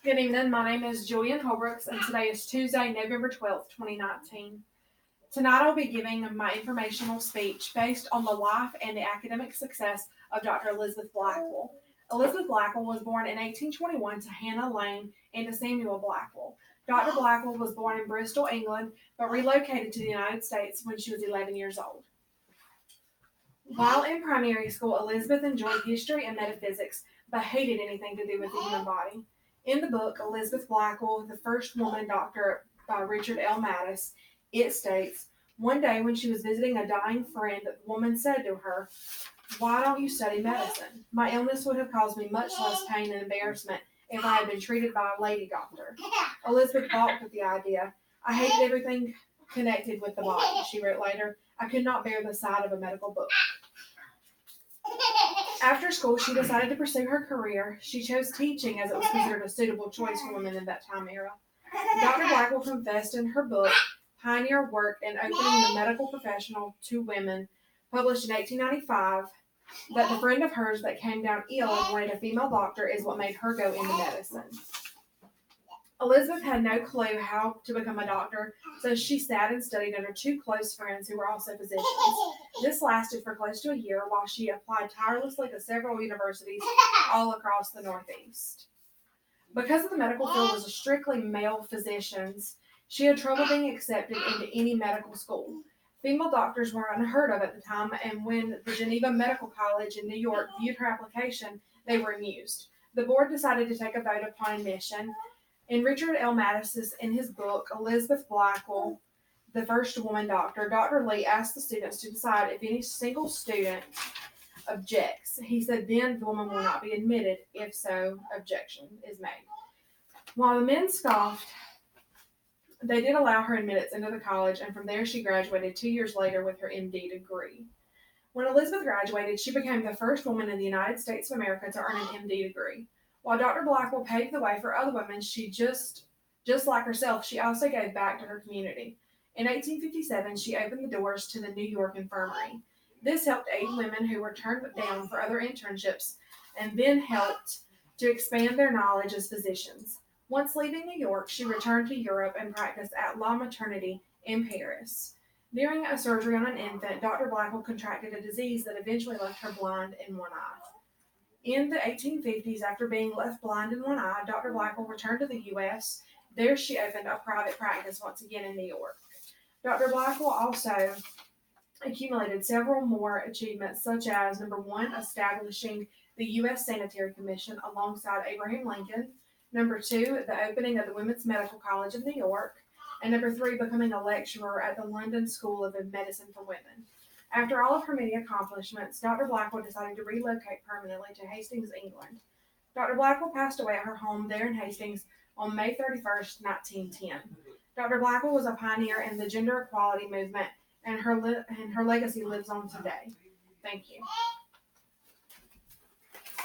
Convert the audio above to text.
Good evening. My name is Julian Holbrooks, and today is Tuesday, November 12th, 2019. Tonight I'll be giving my informational speech based on the life and the academic success of Dr. Elizabeth Blackwell. Elizabeth Blackwell was born in 1821 to Hannah Lane and to Samuel Blackwell. Dr. Blackwell was born in Bristol, England, but relocated to the United States when she was 11 years old. While in primary school, Elizabeth enjoyed history and metaphysics, but hated anything to do with the human body. In the book, Elizabeth Blackwell, the First Woman Doctor by Richard L. Mattis, it states, one day when she was visiting a dying friend, the woman said to her, "Why don't you study medicine? My illness would have caused me much less pain and embarrassment if I had been treated by a lady doctor." Elizabeth balked at the idea. "I hated everything connected with the body," she wrote later. "I could not bear the sight of a medical book." After school, she decided to pursue her career. She chose teaching as it was considered a suitable choice for women in that time era. Dr. Blackwell confessed in her book, Pioneer Work in Opening the Medical Professional to Women, published in 1895, that the friend of hers that came down ill and wanted a female doctor is what made her go into medicine. Elizabeth had no clue how to become a doctor, so she sat and studied under two close friends who were also physicians. This lasted for close to a year while she applied tirelessly to several universities all across the Northeast. Because the medical field was strictly male physicians, she had trouble being accepted into any medical school. Female doctors were unheard of at the time, and when the Geneva Medical College in New York viewed her application, they were amused. The board decided to take a vote upon admission. In Richard L. Mattis' in his book, Elizabeth Blackwell, the First Woman Doctor, Dr. Lee asked the students to decide if any single student objects. He said, then the woman will not be admitted. If so, objection is made. While the men scoffed, they did allow her admittance into the college, and from there she graduated 2 years later with her MD degree. When Elizabeth graduated, she became the first woman in the United States of America to earn an MD degree. While Dr. Blackwell paved the way for other women, she just like herself, she also gave back to her community. In 1857, she opened the doors to the New York Infirmary. This helped aid women who were turned down for other internships and then helped to expand their knowledge as physicians. Once leaving New York, she returned to Europe and practiced at La Maternité in Paris. During a surgery on an infant, Dr. Blackwell contracted a disease that eventually left her blind in one eye. In the 1850s, after being left blind in one eye, Dr. Blackwell returned to the U.S. There she opened a private practice once again in New York. Dr. Blackwell also accumulated several more achievements, such as, number one, establishing the U.S. Sanitary Commission alongside Abraham Lincoln, number two, the opening of the Women's Medical College of New York, and number three, becoming a lecturer at the London School of Medicine for Women. After all of her many accomplishments, Dr. Blackwell decided to relocate permanently to Hastings, England. Dr. Blackwell passed away at her home there in Hastings on May 31st, 1910. Dr. Blackwell was a pioneer in the gender equality movement, and her legacy lives on today. Thank you.